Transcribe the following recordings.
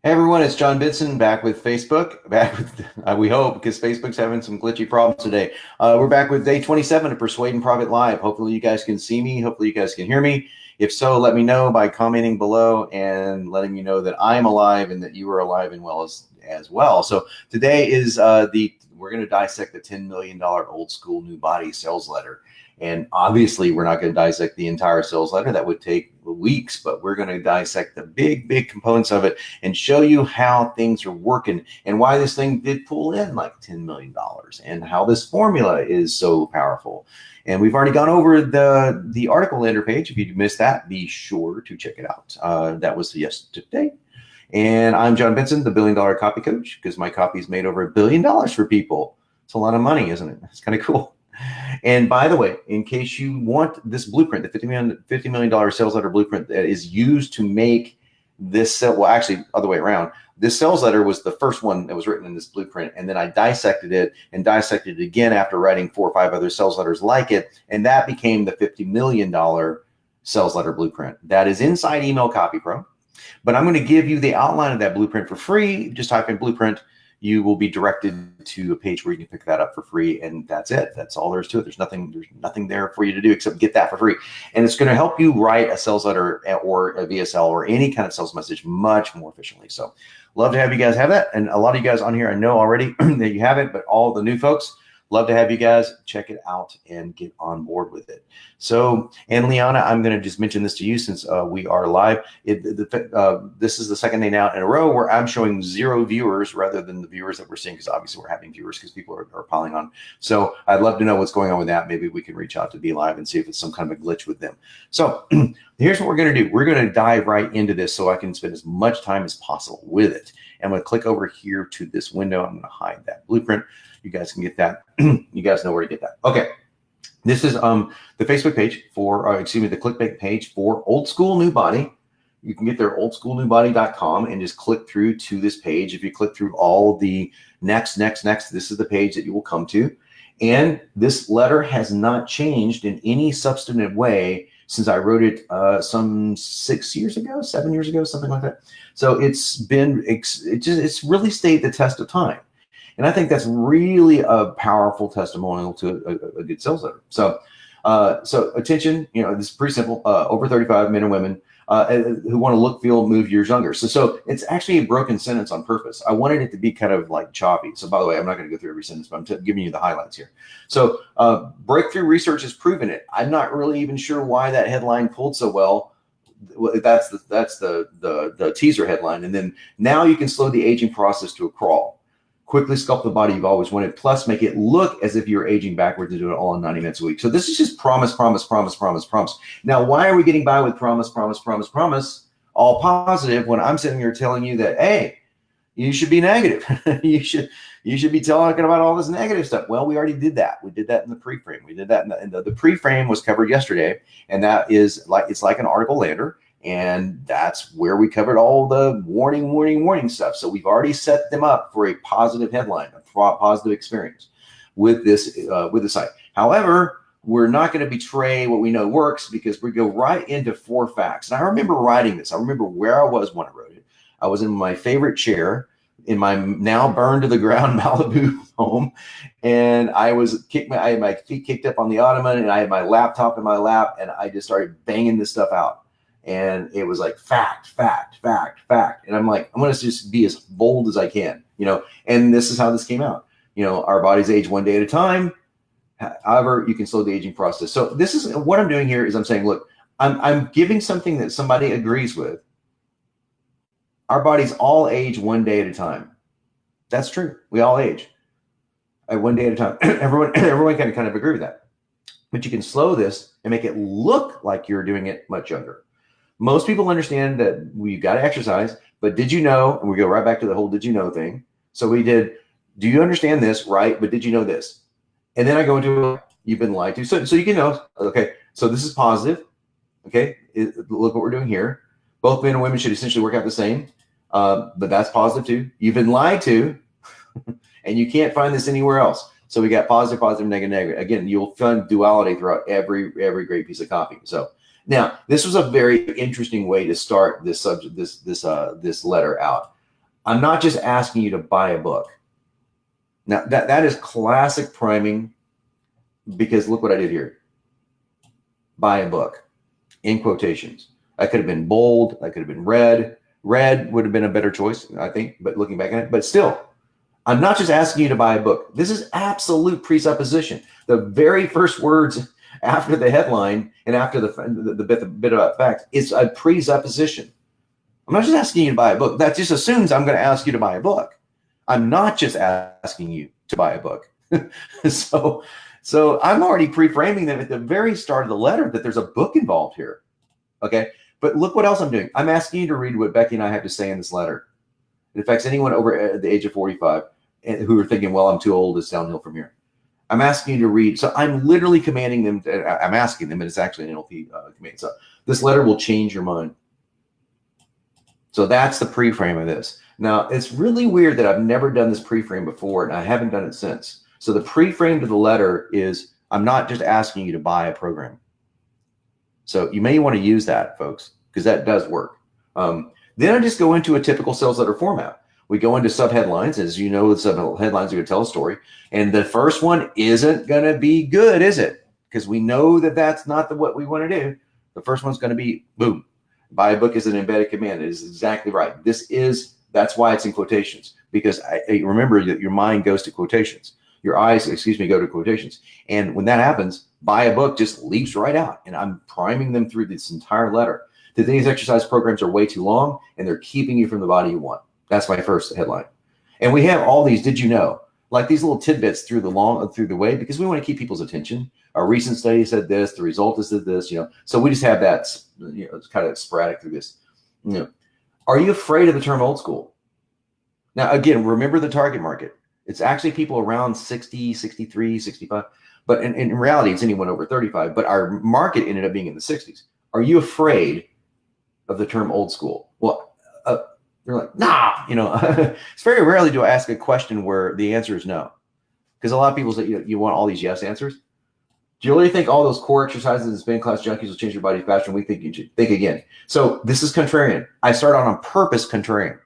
Hey everyone, it's John Bitson back with Facebook. Back with, we hope, because Facebook's having some glitchy problems today. We're back with day 27 of Persuade and Profit Live. Hopefully, you guys can see me. Hopefully, you guys can hear me. If so, let me know by commenting below and letting me know that I'm alive and that you are alive and well as well. So today is we're going to dissect the $10 million old school new body sales letter. And obviously, we're not going to dissect the entire sales letter. That would take weeks, but we're going to dissect the big components of it and show you how things are working and why this thing did pull in like $10 million and how this formula is so powerful. And we've already gone over the article lander page. If you missed that, be sure to check it out. That was yesterday. And I'm John Benson, the $1 billion copy coach, because my copy is made over $1 billion for people. It's a lot of money, isn't it? It's kind of cool. And by the way, in case you want this blueprint, the $50 million sales letter blueprint that is used to make this sale, well, actually, other way around. This sales letter was the first one that was written in this blueprint. And then I dissected it and dissected it again after writing 4 or 5 other sales letters like it. And that became the $50 million sales letter blueprint. That is inside Email Copy Pro. But I'm going to give you the outline of that blueprint for free. Just type in blueprint. You will be directed to a page where you can pick that up for free, and that's it. That's all there is to it. There's nothing there for you to do except get that for free. And it's going to help you write a sales letter or a VSL or any kind of sales message much more efficiently. So love to have you guys have that. And a lot of you guys on here, I know already that you have it, but all the new folks, love to have you guys check it out and get on board with it. So, and Liana, I'm going to just mention this to you since we are live. This is the second day now in a row where I'm showing 0 viewers rather than the viewers that we're seeing, because obviously we're having viewers because people are piling on. So I'd love to know what's going on with that. Maybe we can reach out to Be Live and see if it's some kind of a glitch with them. So here's what we're going to do. We're going to dive right into this so I can spend as much time as possible with it. And I'm going to click over here to this window. I'm going to hide that blueprint. You guys can get that. You guys know where to get that. Okay. This is the Facebook page for, the clickbait page for Old School New Body. You can get there oldschoolnewbody.com and just click through to this page. If you click through all the next, this is the page that you will come to. And this letter has not changed in any substantive way since I wrote it some 7 years ago, something like that. So it's really stayed the test of time. And I think that's really a powerful testimonial to a good sales letter. So, attention, this is pretty simple. Over 35 men and women who want to look, feel, move years younger. So it's actually a broken sentence on purpose. I wanted it to be kind of like choppy. So by the way, I'm not going to go through every sentence, but I'm giving you the highlights here. So breakthrough research has proven it. I'm not really even sure why that headline pulled so well. That's the teaser headline. And then now you can slow the aging process to a crawl. Quickly sculpt the body you've always wanted, plus make it look as if you're aging backwards and do it all in 90 minutes a week. So this is just promise. Now, why are we getting by with promise, all positive, when I'm sitting here telling you that, hey, you should be negative. you should be talking about all this negative stuff. Well, we already did that. We did that in the pre-frame. We did that in the pre-frame was covered yesterday, and that is it's like an article lander. And that's where we covered all the warning stuff. So we've already set them up for a positive headline, a positive experience with this with the site. However, we're not going to betray what we know works, because we go right into 4 facts. And I remember writing this. I remember where I was when I wrote it. I was in my favorite chair in my now burned to the ground Malibu home, and I had my feet kicked up on the ottoman, and I had my laptop in my lap, and I just started banging this stuff out. And it was like fact. And I'm like, I'm going to just be as bold as I can, and this is how this came out. Our bodies age one day at a time. However, you can slow the aging process. So this is what I'm doing here is I'm saying, look, I'm giving something that somebody agrees with. Our bodies all age one day at a time. That's true. We all age at one day at a time. Everyone can kind of agree with that. But you can slow this and make it look like you're doing it much younger. Most people understand that we've got to exercise, but did you know, and we go right back to the whole did you know thing. So we did, do you understand this, right? But did you know this? And then I go into, you've been lied to. So you can know, okay, so this is positive. Okay, look what we're doing here. Both men and women should essentially work out the same, but that's positive too. You've been lied to, and you can't find this anywhere else. So we got positive, negative. Again, you'll find duality throughout every great piece of copy. So now, this was a very interesting way to start this subject, this letter out. I'm not just asking you to buy a book. Now that is classic priming, because look what I did here. Buy a book in quotations. I could have been bold. I could have been red. Red would have been a better choice, I think, but looking back at it, but still, I'm not just asking you to buy a book. This is absolute presupposition. The very first words after the headline and after the bit about facts is a presupposition. I'm not just asking you to buy a book. That just assumes I'm going to ask you to buy a book. I'm not just asking you to buy a book. So I'm already pre-framing them at the very start of the letter that there's a book involved here. Okay. But look what else I'm doing. I'm asking you to read what Becky and I have to say in this letter. It affects anyone over the age of 45 who are thinking, well, I'm too old, it's downhill from here. I'm asking you to read. So I'm literally commanding them. I'm asking them, and it's actually an NLP command. So this letter will change your mind. So that's the pre-frame of this. Now, it's really weird that I've never done this pre-frame before, and I haven't done it since. So the pre-frame to the letter is, I'm not just asking you to buy a program. So you may want to use that, folks, because that does work. Then I just go into a typical sales letter format. We go into subheadlines. As you know, the subheadlines are going to tell a story. And the first one isn't going to be good, is it? Because we know that that's not what we want to do. The first one's going to be, boom, buy a book is an embedded command. It is exactly right. That's why it's in quotations, because I remember that your mind goes to quotations. Your eyes, go to quotations. And when that happens, buy a book just leaps right out. And I'm priming them through this entire letter. Today's exercise programs are way too long, and they're keeping you from the body you want. That's my first headline. And we have all these, did you know, like these little tidbits through the way, because we want to keep people's attention. Our recent study said this, the result is this, so we just have that, it's kind of sporadic through this. Are you afraid of the term old school? Now, again, remember the target market. It's actually people around 60, 63, 65. But in reality, it's anyone over 35. But our market ended up being in the 60s. Are you afraid of the term old school? Well, they're like, nah, it's very rarely do I ask a question where the answer is no. Because a lot of people say, you want all these yes answers. Do you really think all those core exercises and spin class junkies will change your body faster than we think you should? Think again. So this is contrarian. I start on purpose contrarian.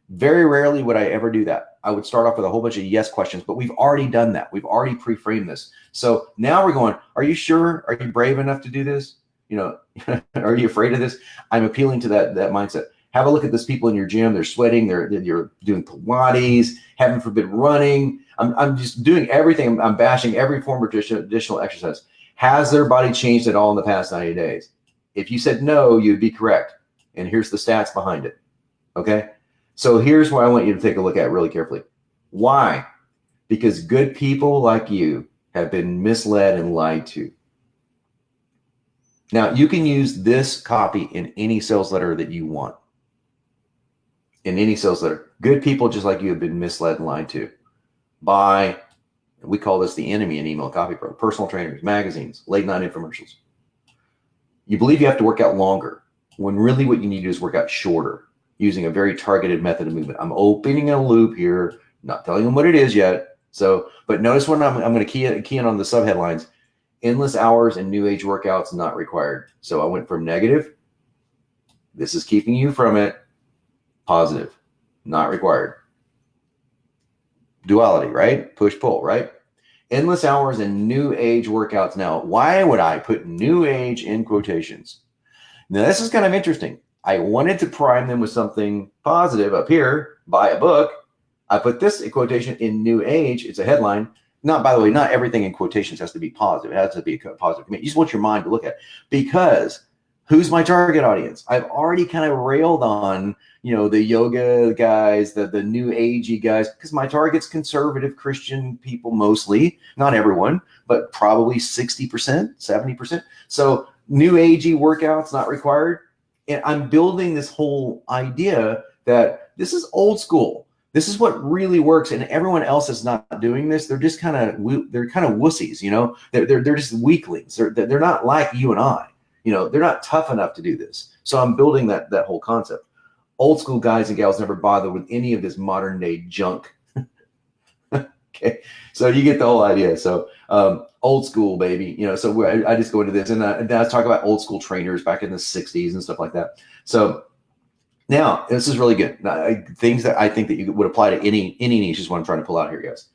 Very rarely would I ever do that. I would start off with a whole bunch of yes questions, but we've already done that. We've already pre-framed this. So now we're going, are you sure? Are you brave enough to do this? Are you afraid of this? I'm appealing to that mindset. Have a look at these people in your gym. They're sweating. You're doing Pilates, heaven forbid running. I'm just doing everything. I'm bashing every form of additional exercise. Has their body changed at all in the past 90 days? If you said no, you'd be correct. And here's the stats behind it. Okay. So here's what I want you to take a look at really carefully. Why? Because good people like you have been misled and lied to. Now, you can use this copy in any sales letter that you want. In any sales letter. Good people just like you have been misled and lied to by, we call this the enemy in email copy pro, personal trainers, magazines, late night infomercials. You believe you have to work out longer when really what you need to do is work out shorter, using a very targeted method of movement. I'm opening a loop here, not telling them what it is yet. So, but notice when I'm going to key in on the subheadlines, endless hours and new age workouts not required. So I went from negative, this is keeping you from it, positive, not required. Duality, right? Push pull, right? Endless hours and new age workouts. Now, why would I put new age in quotations? Now, this is kind of interesting. I wanted to prime them with something positive up here, buy a book. I put this quotation in new age. It's a headline. Not, by the way, not everything in quotations has to be positive. It has to be a positive command. You just want your mind to look at it. Because who's my target audience? I've already kind of railed on, the yoga guys, the new agey guys, because my target's conservative Christian people mostly, not everyone, but probably 60%, 70%. So new agey workouts not required. And I'm building this whole idea that this is old school. This is what really works, and everyone else is not doing this. They're just kind of wussies, They're just weaklings. They're not like you and I. They're not tough enough to do this. So I'm building that whole concept. Old school guys and gals never bother with any of this modern day junk. Okay, so you get the whole idea. So old school, baby. So I just go into this, and then I talk about old school trainers back in the 60s and stuff like that. So Now, this is really good. Things that I think that you would apply to any niche is what I'm trying to pull out here, guys.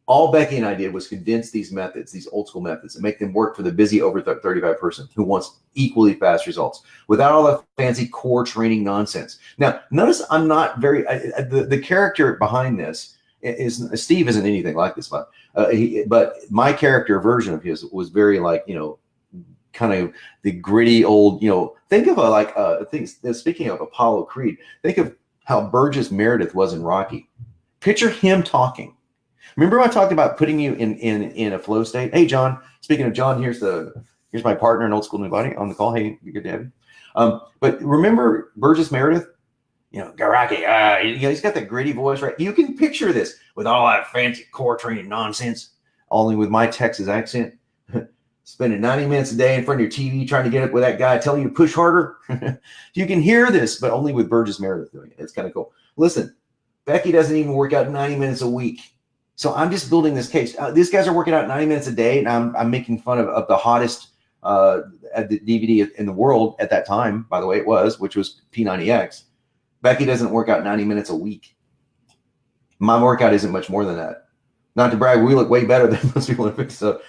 All Becky and I did was condense these methods, these old school methods, and make them work for the busy over 35 person who wants equally fast results without all the fancy core training nonsense. Now, notice I'm not very, the character behind this is, Steve isn't anything like this, but my character version of his was very like, kind of the gritty old, think of speaking of Apollo Creed, think of how Burgess Meredith was in Rocky. Picture him talking. Remember I talked about putting you in a flow state? Hey, John, speaking of John, here's my partner in Old School New Body on the call. Hey, good to have you. But remember Burgess Meredith? Garaki, he's got that gritty voice, right? You can picture this with all that fancy core training nonsense, only with my Texas accent. Spending 90 minutes a day in front of your TV trying to get up with that guy telling you to push harder. You can hear this, but only with Burgess Meredith doing it. It's kind of cool. Listen, Becky doesn't even work out 90 minutes a week. So I'm just building this case. These guys are working out 90 minutes a day, and I'm making fun of the hottest DVD in the world at that time, by the way, which was P90X. Becky doesn't work out 90 minutes a week. My workout isn't much more than that. Not to brag, we look way better than most people. So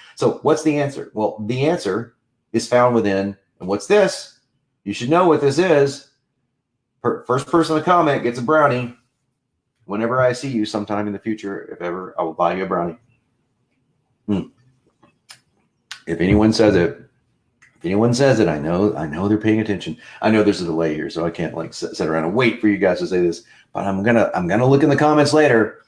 what's the answer? Well, the answer is found within, and what's this? You should know what this is. First person to comment gets a brownie. Whenever I see you sometime in the future, if ever, I will buy you a brownie. If anyone says it, I know they're paying attention. I know there's a delay here, so I can't like sit around and wait for you guys to say this. But I'm gonna look in the comments later.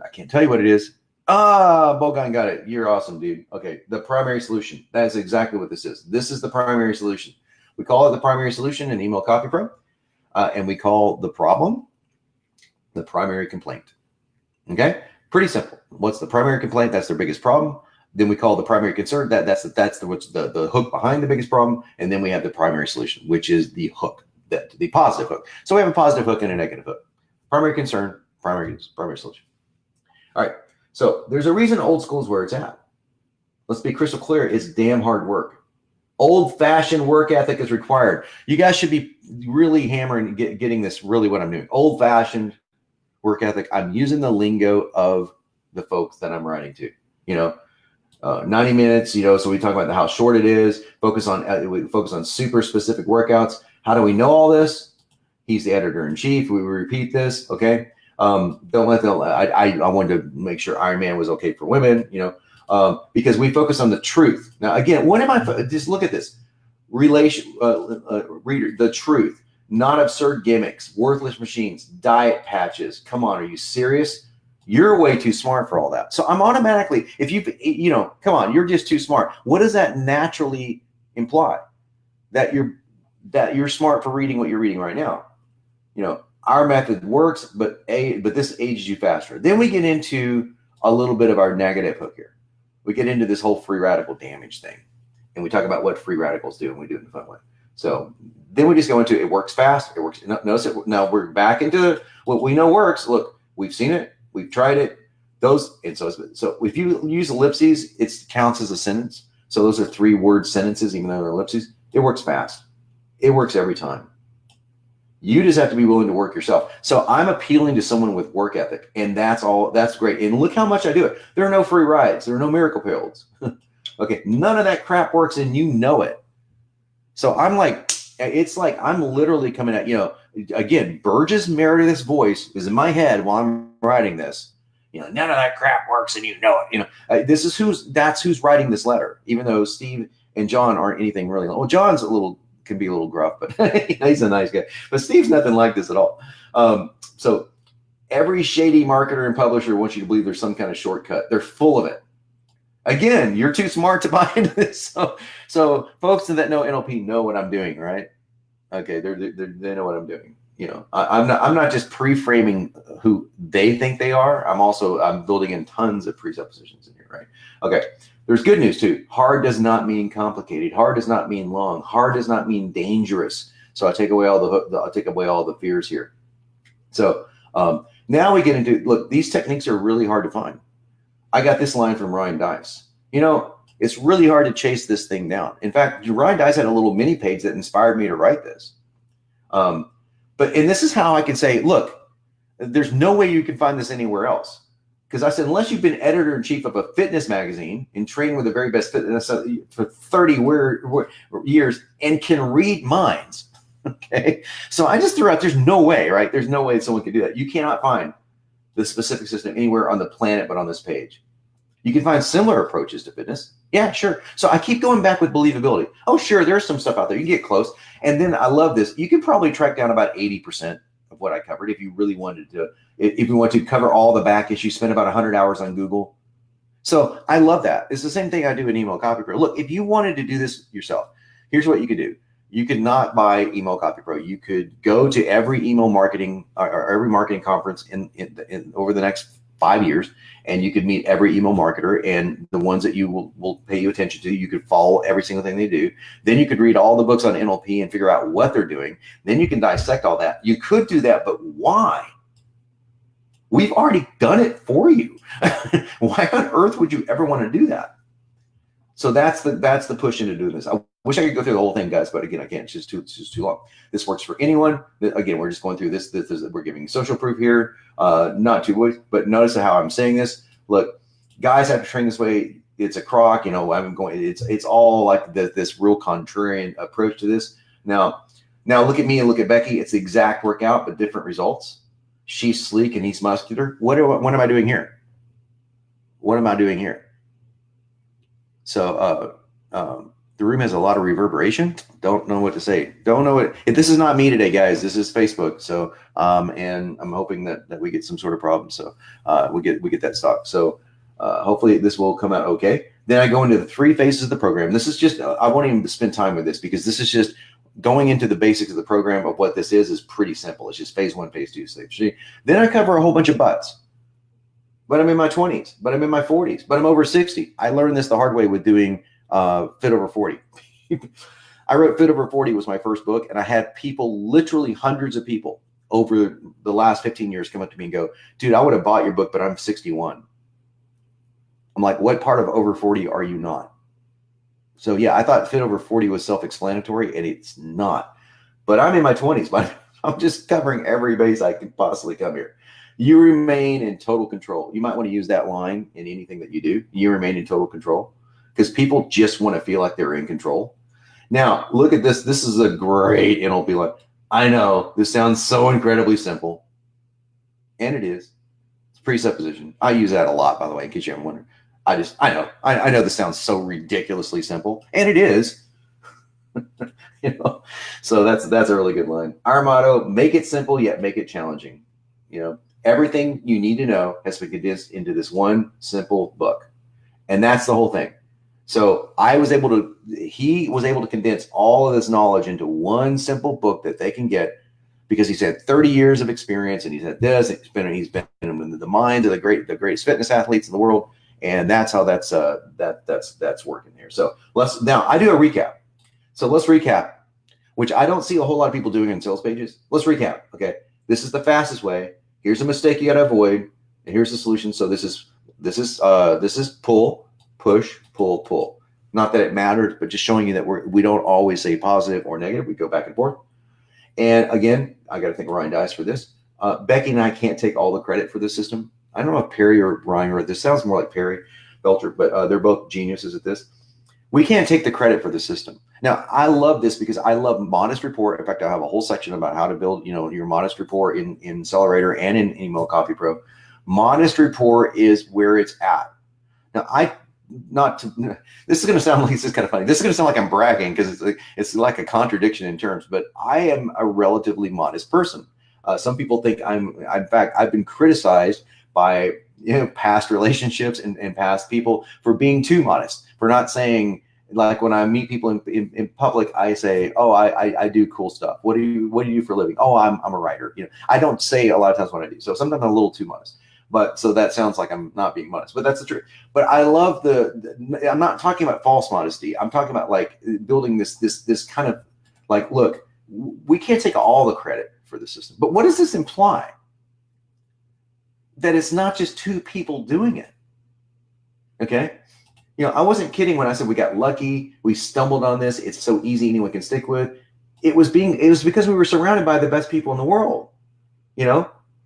I can't tell you what it is. Bogan got it. You're awesome, dude. Okay, the primary solution. That is exactly what this is. This is the primary solution. We call it the primary solution in Email Copy Pro, and we call the problem the primary complaint. Okay, pretty simple. What's the primary complaint? That's their biggest problem. Then we call the primary concern. That's the hook behind the biggest problem, and then we have the primary solution, which is the hook, the positive hook. So we have a positive hook and a negative hook. Primary concern, primary solution. All right. So there's a reason old school is where it's at. Let's be crystal clear. It's damn hard work. Old-fashioned work ethic is required. You guys should be really hammering, getting this really what I'm doing. Old-fashioned work ethic. I'm using the lingo of the folks that I'm writing to. 90 minutes, so we talk about how short it is, we focus on super specific workouts. How do we know all this? He's the editor-in-chief. We repeat this, okay? Don't let them, I wanted to make sure Iron Man was okay for women, because we focus on the truth. Now, again, just look at this. Reader, the truth, not absurd gimmicks, worthless machines, diet patches. Come on, are you serious? You're way too smart for all that. So I'm automatically, come on, you're just too smart. What does that naturally imply? That you're smart for reading what you're reading right now. Our method works, but this ages you faster. Then we get into a little bit of our negative hook here. We get into this whole free radical damage thing, and we talk about what free radicals do, and we do it in a fun way. So then we just go into it works fast. It works. Notice it. Now we're back into what we know works. Look, we've seen it. We've tried it. So if you use ellipses, it counts as a sentence. So those are 3-word sentences, even though they're ellipses. It works fast. It works every time. You just have to be willing to work yourself. So I'm appealing to someone with work ethic, and that's all. That's great. And look how much I do it. There are no free rides. There are no miracle pills. Okay, none of that crap works, and you know it. So it's like I'm literally coming at again. Burgess Meredith's voice is in my head while I'm writing this. None of that crap works, and you know it. That's who's writing this letter. Even though Steve and John aren't anything really. Well, John's can be a little gruff, but he's a nice guy. But Steve's nothing like this at all. So every shady marketer and publisher wants you to believe there's some kind of shortcut. They're full of it. Again, you're too smart to buy into this. So folks that know NLP know what I'm doing, right? Okay, they know what I'm doing. I'm not just pre-framing who they think they are. I'm building in tons of presuppositions in here, right? Okay. There's good news too. Hard does not mean complicated. Hard does not mean long. Hard does not mean dangerous. So I take away all the fears here. So now we get into, look, these techniques are really hard to find. I got this line from Ryan Dice. It's really hard to chase this thing down. In fact, Ryan Dice had a little mini page that inspired me to write this. And this is how I can say, look, there's no way you can find this anywhere else. Because I said, unless you've been editor-in-chief of a fitness magazine and trained with the very best fitness for 30 years and can read minds, okay? So I just threw out, there's no way, right? There's no way someone could do that. You cannot find the specific system anywhere on the planet but on this page. You can find similar approaches to fitness. Yeah, sure. So I keep going back with believability. Oh, sure, there's some stuff out there. You can get close. And then I love this. You can probably track down about 80% of what I covered if you really wanted to. If you want to cover all the back issues, spend about 100 hours on Google. So I love that. It's the same thing I do in Email Copy Pro. Look, if you wanted to do this yourself, here's what you could do. You could not buy Email Copy Pro. You could go to every email marketing or every marketing conference in over the next 5 years, and you could meet every email marketer, and the ones that you will pay you attention to, you could follow every single thing they do. Then you could read all the books on NLP and figure out what they're doing. Then you can dissect all that. You could do that, but why? We've already done it for you. Why on earth would you ever want to do that? So that's the push into doing this. I wish I could go through the whole thing, guys, but again, I can't. It's just too long. This works for anyone. Again, we're just going through this. We're giving social proof here. Not too much, but notice how I'm saying this. Look, guys have to train this way. It's a crock. I'm going. It's all like this real contrarian approach to this. Now look at me and look at Becky. It's the exact workout, but different results. She's sleek and he's muscular. What am I doing here? What am I doing here? So the room has a lot of reverberation. Don't know what to say. Don't know what. This is not me today, guys. This is Facebook. So and I'm hoping that we get some sort of problem. So we get that stopped. So hopefully this will come out okay. Then I go into the 3 phases of the program. This is just I won't even spend time with this because this is just going into the basics of the program of what this is pretty simple. It's just phase 1, phase 2, stage 3. Then I cover a whole bunch of buts. But I'm in my 20s, but I'm in my 40s, but I'm over 60. I learned this the hard way with doing Fit Over 40. I wrote Fit Over 40 was my first book, and I had people, literally hundreds of people over the last 15 years come up to me and go, dude, I would have bought your book, but I'm 61. I'm like, what part of over 40 are you not? So yeah, I thought Fit Over 40 was self-explanatory, and it's not. But I'm in my 20s, but I'm just covering every base I could possibly come here. You remain in total control. You might want to use that line in anything that you do. You remain in total control, because people just want to feel like they're in control. Now, look at this. This is a great NLP line. I know this sounds so incredibly simple, and it is. It's presupposition. I use that a lot, by the way, in case you haven't wondered. I know this sounds so ridiculously simple, and it is. So that's a really good line. Our motto: make it simple yet make it challenging. Everything you need to know has been condensed into this one simple book, and that's the whole thing. So he was able to condense all of this knowledge into one simple book that they can get, because he's had 30 years of experience, and he's had this. He's been in the minds of the greatest fitness athletes in the world. And that's how that's working here. So now I do a recap. So let's recap, which I don't see a whole lot of people doing in sales pages. Let's recap. Okay. This is the fastest way. Here's a mistake you got to avoid, and here's the solution. So this is pull, push, pull, pull. Not that it matters, but just showing you that we don't always say positive or negative. We go back and forth. And again, I got to thank Ryan Dice for this. Becky and I can't take all the credit for this system. I don't know if Perry or Ryan wrote this. Sounds more like Perry Belcher, but they're both geniuses at this. We can't take the credit for the system. Now, I love this because I love Modest Report. In fact, I have a whole section about how to build, your Modest Report in Accelerator and in Email Copy Pro. Modest Report is where it's at. Now, this is going to sound like, this is kind of funny. This is going to sound like I'm bragging, because it's like a contradiction in terms, but I am a relatively modest person. Some people think in fact, I've been criticized by past relationships and past people for being too modest, for not saying, like, when I meet people in public, I say, oh, I do cool stuff. What do you do for a living? Oh, I'm a writer. I don't say a lot of times what I do. So sometimes I'm a little too modest. But so that sounds like I'm not being modest, but that's the truth. But I love I'm not talking about false modesty. I'm talking about like building this kind of like, look, we can't take all the credit for the system. But what does this imply? That it's not just 2 people doing it. Okay. I wasn't kidding when I said we got lucky. We stumbled on this. It's so easy. Anyone can stick with. it was because we were surrounded by the best people in the world.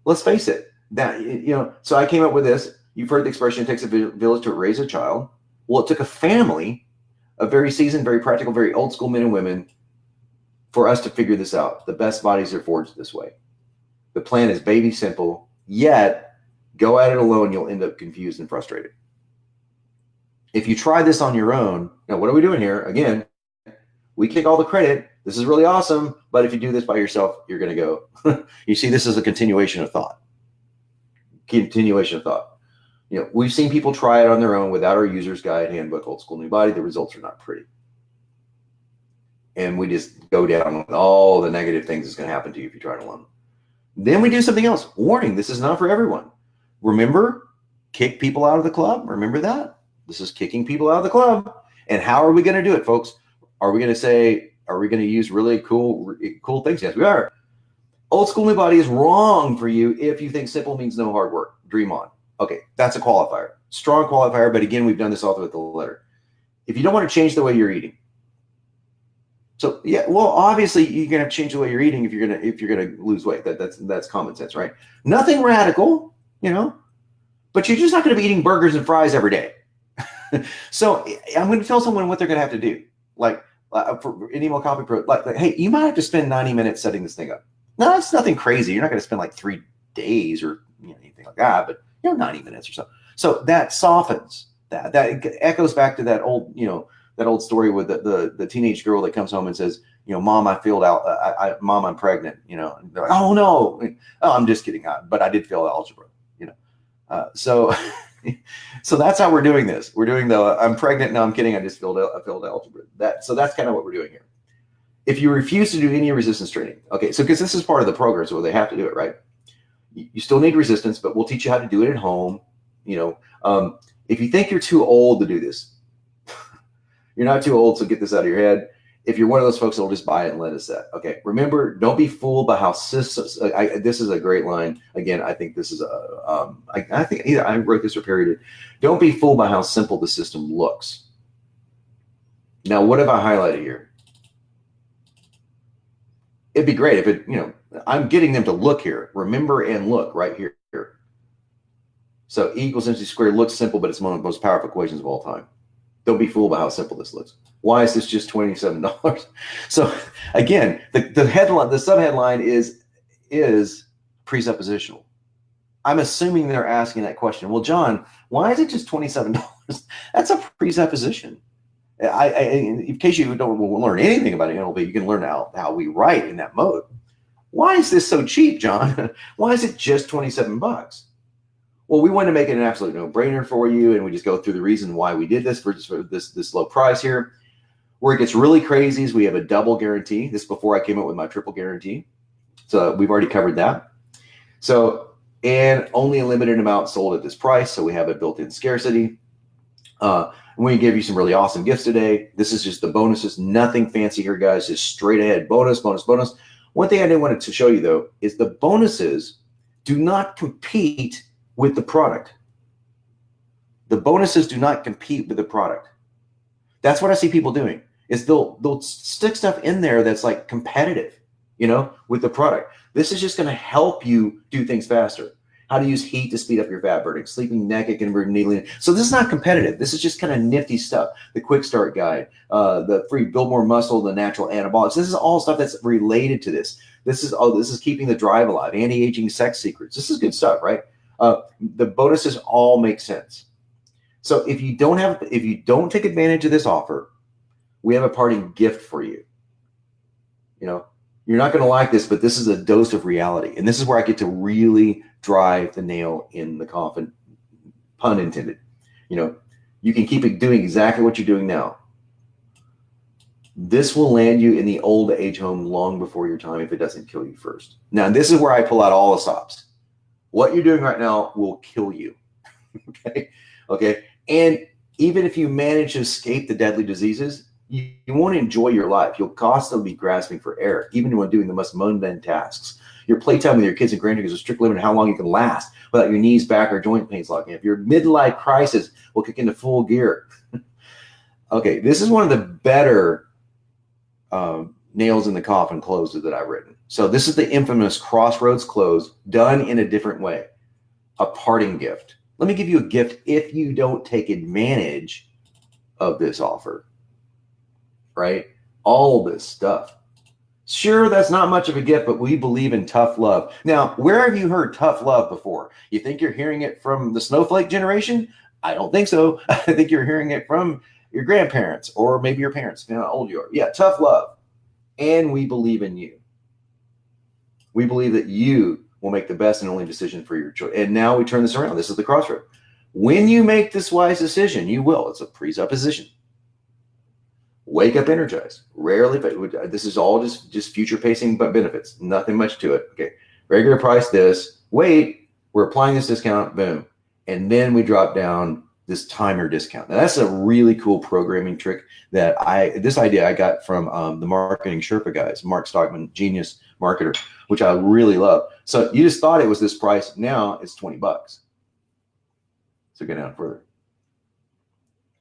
Let's face it. So I came up with this. You've heard the expression, it takes a village to raise a child. Well, it took a family of very seasoned, very practical, very old school men and women for us to figure this out. The best bodies are forged this way. The plan is baby simple, yet go at it alone, you'll end up confused and frustrated. If you try this on your own, now what are we doing here? Again, we kick all the credit. This is really awesome, but if you do this by yourself, you're going to go. You see, this is a continuation of thought. We've seen people try it on their own without our user's guide, handbook, old school, new body. The results are not pretty. And we just go down with all the negative things that's going to happen to you if you try it alone. Then we do something else. Warning, this is not for everyone. Remember, kick people out of the club. Remember that? This is kicking people out of the club. And how are we going to do it, folks? Are we going to use really cool things? Yes, we are. Old school new body is wrong for you if you think simple means no hard work. Dream on. Okay, that's a qualifier. Strong qualifier, but again, we've done this all throughout the letter. If you don't want to change the way you're eating. So yeah, well, obviously you're gonna have to change the way you're eating if you're gonna lose weight. That's common sense, right? Nothing radical, but you're just not gonna be eating burgers and fries every day. So I'm gonna tell someone what they're gonna have to do. Like for an email copy pro, like, hey, you might have to spend 90 minutes setting this thing up. No, it's nothing crazy. You're not gonna spend like 3 days or anything like that, but 90 minutes or so. So that softens that. That echoes back to that old, that old story with the teenage girl that comes home and says, Mom, I filled out, Mom, I'm pregnant, and they're like, oh no, I'm just kidding. But I did fail algebra, so that's how we're doing this. We're doing I'm pregnant. No, I'm kidding. I just failed algebra. So that's kind of what we're doing here. If you refuse to do any resistance training, okay, so because this is part of the program, so they have to do it, right? You still need resistance, but we'll teach you how to do it at home. If you think you're too old to do this, you're not too old, so get this out of your head. If you're one of those folks that'll just buy it and let it set. Okay, remember, don't be fooled by how systems. This is a great line. Again, I think this is I think either I wrote this or parodied it. Don't be fooled by how simple the system looks. Now, what have I highlighted here? It'd be great if it, I'm getting them to look here. Remember and look right here. So E equals MC squared looks simple, but it's one of the most powerful equations of all time. Don't be fooled by how simple this looks. Why is this just $27? So again, the headline, the subheadline is presuppositional. I'm assuming they're asking that question. Well, John, why is it just $27? That's a presupposition. In case you don't learn anything about NLP, you can learn how we write in that mode. Why is this so cheap, John? Why is it just $27? Well, we want to make it an absolute no-brainer for you, and we just go through the reason why we did this for this low price here. Where it gets really crazy is we have a double guarantee. This is before I came up with my triple guarantee. So we've already covered that. So, and only a limited amount sold at this price, so we have a built-in scarcity. We give you some really awesome gifts today. This is just the bonuses. Nothing fancy here, guys. Just straight ahead bonus. One thing I didn't want to show you, though, is the bonuses do not compete with the product. The bonuses do not compete with the product. That's what I see people doing, is they'll stick stuff in there that's like competitive, with the product. This is just going to help you do things faster. How to use heat to speed up your fat burning, sleeping naked, converting needling. So this is not competitive. This is just kind of nifty stuff. The quick start guide, the free build more muscle, the natural anabolics. This is all stuff that's related to this. This is keeping the drive alive, anti-aging sex secrets. This is good stuff, right? The bonuses all make sense. So if you don't take advantage of this offer, we have a parting gift for you. You're not going to like this, but this is a dose of reality. And this is where I get to really drive the nail in the coffin, pun intended. You can keep it doing exactly what you're doing now. This will land you in the old age home long before your time if it doesn't kill you first. Now, this is where I pull out all the stops. What you're doing right now will kill you. Okay. And even if you manage to escape the deadly diseases, you won't enjoy your life. You'll constantly be grasping for air, even when doing the most mundane tasks. Your playtime with your kids and grandkids is strict limit on how long you can last without your knees, back, or joint pains locking up. Your midlife crisis will kick into full gear. Okay, this is one of the better nails in the coffin closes that I've written. So this is the infamous Crossroads close done in a different way, a parting gift. Let me give you a gift if you don't take advantage of this offer, right? All this stuff. Sure, that's not much of a gift, but we believe in tough love. Now, where have you heard tough love before? You think you're hearing it from the snowflake generation? I don't think so. I think you're hearing it from your grandparents or maybe your parents, you know how old you are. Yeah, tough love. And we believe in you. We believe that you will make the best and only decision for your choice. And now we turn this around. This is the crossroad. When you make this wise decision, you will. It's a presupposition. Wake up energized. Rarely, but this is all just future pacing but benefits. Nothing much to it. Okay. Regular price this. Wait, we're applying this discount. Boom. And then we drop down this timer discount. Now that's a really cool programming trick that this idea I got from the marketing Sherpa guys, Mark Stockman, genius marketer, which I really love. So you just thought it was this price. Now it's $20. So go down further.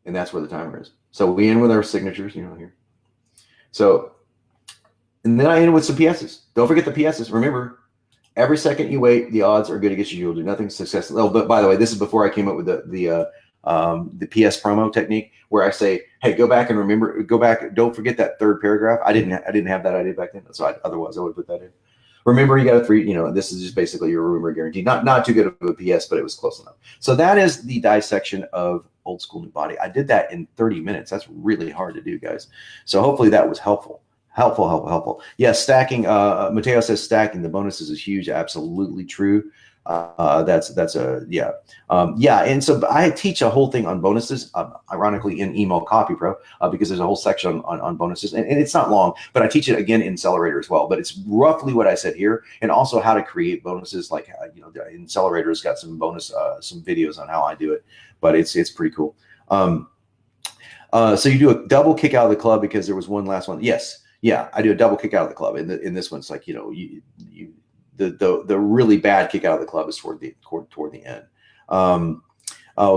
And that's where the timer is. So we end with our signatures, you know, here. So, and then I end with some PSs. Don't forget the PSs. Remember, every second you wait, the odds are good against you. You'll do nothing successful. Oh, but by the way, this is before I came up with the PS promo technique, where I say, hey, go back and remember, go back. Don't forget that third paragraph. I didn't have that idea back then. So otherwise I would put that in. Remember, you got a 3, you know, this is just basically your rumor guarantee. Not too good of a PS, but it was close enough. So that is the dissection of Old School New Body. I did that in 30 minutes. That's really hard to do, guys. So hopefully that was helpful. Helpful. Yeah, stacking. Mateo says stacking the bonuses is huge. Absolutely true. That's a yeah. And so I teach a whole thing on bonuses, ironically in Email Copy Pro, because there's a whole section on bonuses, and it's not long, but I teach it again in Accelerator as well. But it's roughly what I said here, and also how to create bonuses. Like you know, in Accelerator's got some bonus, some videos on how I do it, but it's pretty cool. So you do a double kick out of the club because there was one last one. Yes, yeah, I do a double kick out of the club. In this one, it's like, you know, the really bad kick out of the club is toward the end.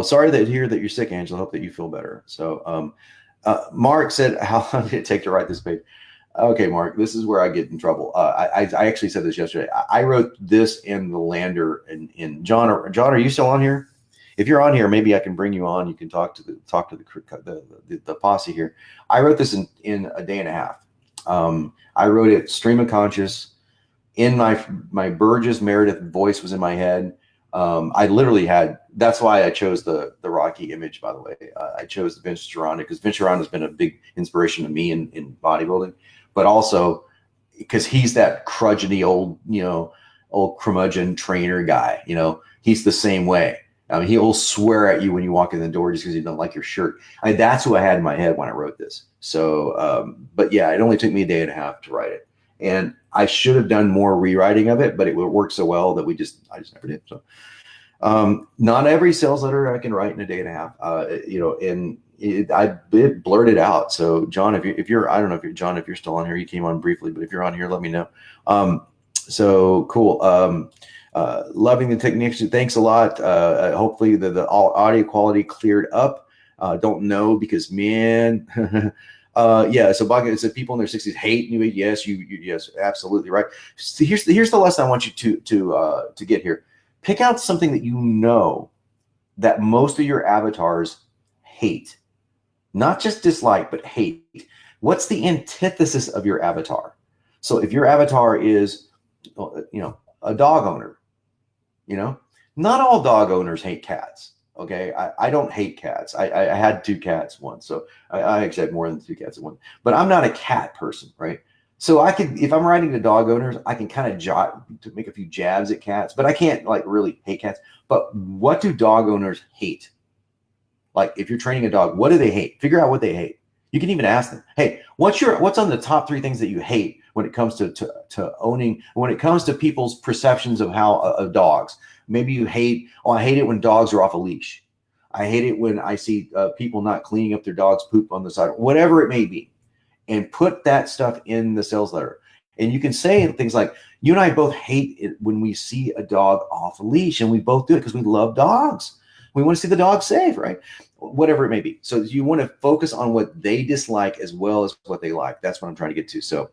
Sorry to hear that you're sick, Angela. Hope that you feel better. So Mark said, how long did it take to write this page? Okay, Mark, this is where I get in trouble. I actually said this yesterday. I wrote this in the lander. And John, are you still on here? If you're on here, maybe I can bring you on. You can talk to the posse here. I wrote this in a day and a half. I wrote it stream of conscious. In my Burgess Meredith voice was in my head. I literally had. That's why I chose the Rocky image. By the way, I chose Vince Gironda because Vince Gironda has been a big inspiration to me in bodybuilding, but also because he's that crudgety old curmudgeon trainer guy. You know, he's the same way. I mean, he'll swear at you when you walk in the door just because he don't like your shirt. That's who I had in my head when I wrote this. So, but yeah, it only took me a day and a half to write it. And I should have done more rewriting of it, but it worked so well that I just never did. So, not every sales letter I can write in a day and a half, I blurted out. So John, if you're, I don't know if you're still on here, you came on briefly, but if you're on here, let me know. So cool. Loving the techniques. Thanks a lot. Hopefully the audio quality cleared up. Don't know because man, yeah. So Baga said people in their 60s hate New Age. Yes, yes, absolutely right. So here's the lesson I want you to get here. Pick out something that you know that most of your avatars hate, not just dislike, but hate. What's the antithesis of your avatar? So if your avatar is, a dog owner, not all dog owners hate cats. Okay. I don't hate cats. I had 2 cats once. So I actually had more than 2 cats at once, but I'm not a cat person. Right. So I could, if I'm writing to dog owners, I can kind of to make a few jabs at cats, but I can't like really hate cats. But what do dog owners hate? Like if you're training a dog, what do they hate? Figure out what they hate. You can even ask them, hey, what's on the top 3 things that you hate when it comes to owning, when it comes to people's perceptions of how of dogs? Maybe you hate, I hate it when dogs are off a leash. I hate it when I see people not cleaning up their dog's poop on the side, whatever it may be. And put that stuff in the sales letter. And you can say things like, you and I both hate it when we see a dog off a leash, and we both do it because we love dogs. We want to see the dog safe, right? Whatever it may be. So you want to focus on what they dislike as well as what they like. That's what I'm trying to get to. So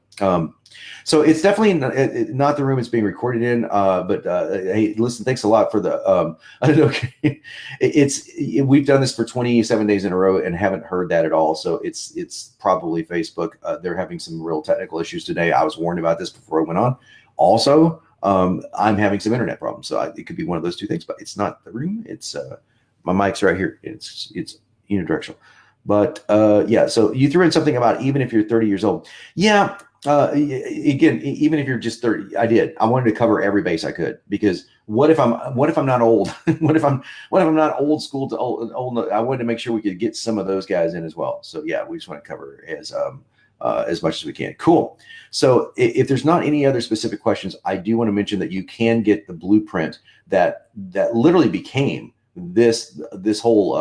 it's definitely not the room it's being recorded in. But hey, listen, thanks a lot for the. I don't know. We've done this for 27 days in a row and haven't heard that at all. So it's probably Facebook. They're having some real technical issues today. I was warned about this before I went on. Also, I'm having some internet problems, so it could be one of those two things. But it's not the room. It's my mic's right here. It's unidirectional. But yeah, so you threw in something about even if you're 30 years old. Yeah. Again, even if you're just 30, I wanted to cover every base I could, because what if I'm not old? what if I'm not old school to old? I wanted to make sure we could get some of those guys in as well. So yeah, we just want to cover as much as we can. Cool. So if there's not any other specific questions, I do want to mention that you can get the blueprint that literally became this whole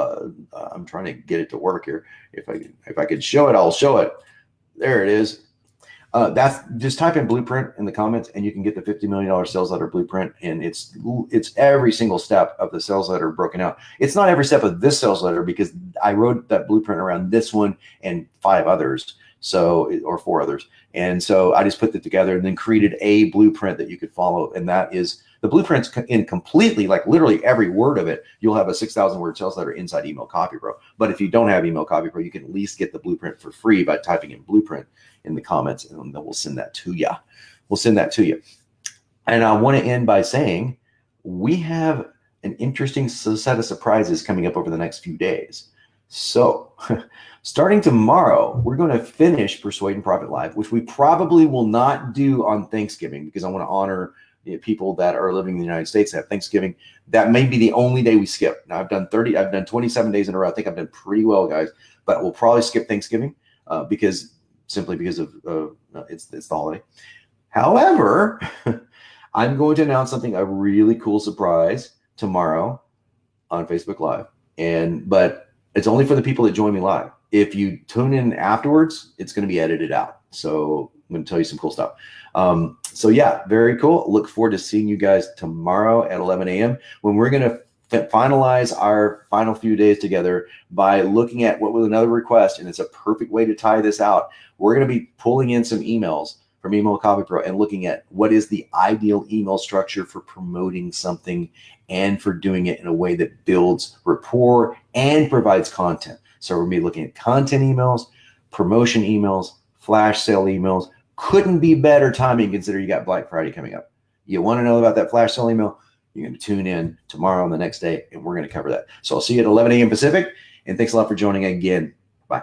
I'm trying to get it to work here. If I could show it, I'll show it. There it is. That's just type in blueprint in the comments and you can get the $50 million sales letter blueprint. And it's every single step of the sales letter broken out. It's not every step of this sales letter because I wrote that blueprint around this one and 5 others. Or 4 others. And so I just put that together and then created a blueprint that you could follow. And that is the blueprint's in completely, like literally every word of it. You'll have a 6,000 word sales letter inside Email Copy Pro. But if you don't have Email Copy Pro, you can at least get the blueprint for free by typing in blueprint in the comments, and then we'll send that to you. And I want to end by saying we have an interesting set of surprises coming up over the next few days. So starting tomorrow, we're going to finish Persuade and Profit Live, which we probably will not do on Thanksgiving because I want to honor people that are living in the United States that have Thanksgiving. That may be the only day we skip. Now I've done 27 days in a row. I think I've done pretty well, guys, but we'll probably skip Thanksgiving simply because of it's the holiday. However, I'm going to announce a really cool surprise tomorrow on Facebook Live. But it's only for the people that join me live. If you tune in afterwards, it's going to be edited out. So I'm going to tell you some cool stuff. So yeah, very cool. Look forward to seeing you guys tomorrow at 11 a.m. when we're going to finalize our final few days together by looking at what was another request. And it's a perfect way to tie this out. We're going to be pulling in some emails from Email Copy Pro and looking at what is the ideal email structure for promoting something and for doing it in a way that builds rapport and provides content. So we're going to be looking at content emails, promotion emails, flash sale emails. Couldn't be better timing considering you got Black Friday coming up. You want to know about that flash sale email? You're going to tune in tomorrow and the next day, and we're going to cover that. So I'll see you at 11 a.m. Pacific, and thanks a lot for joining again. Bye.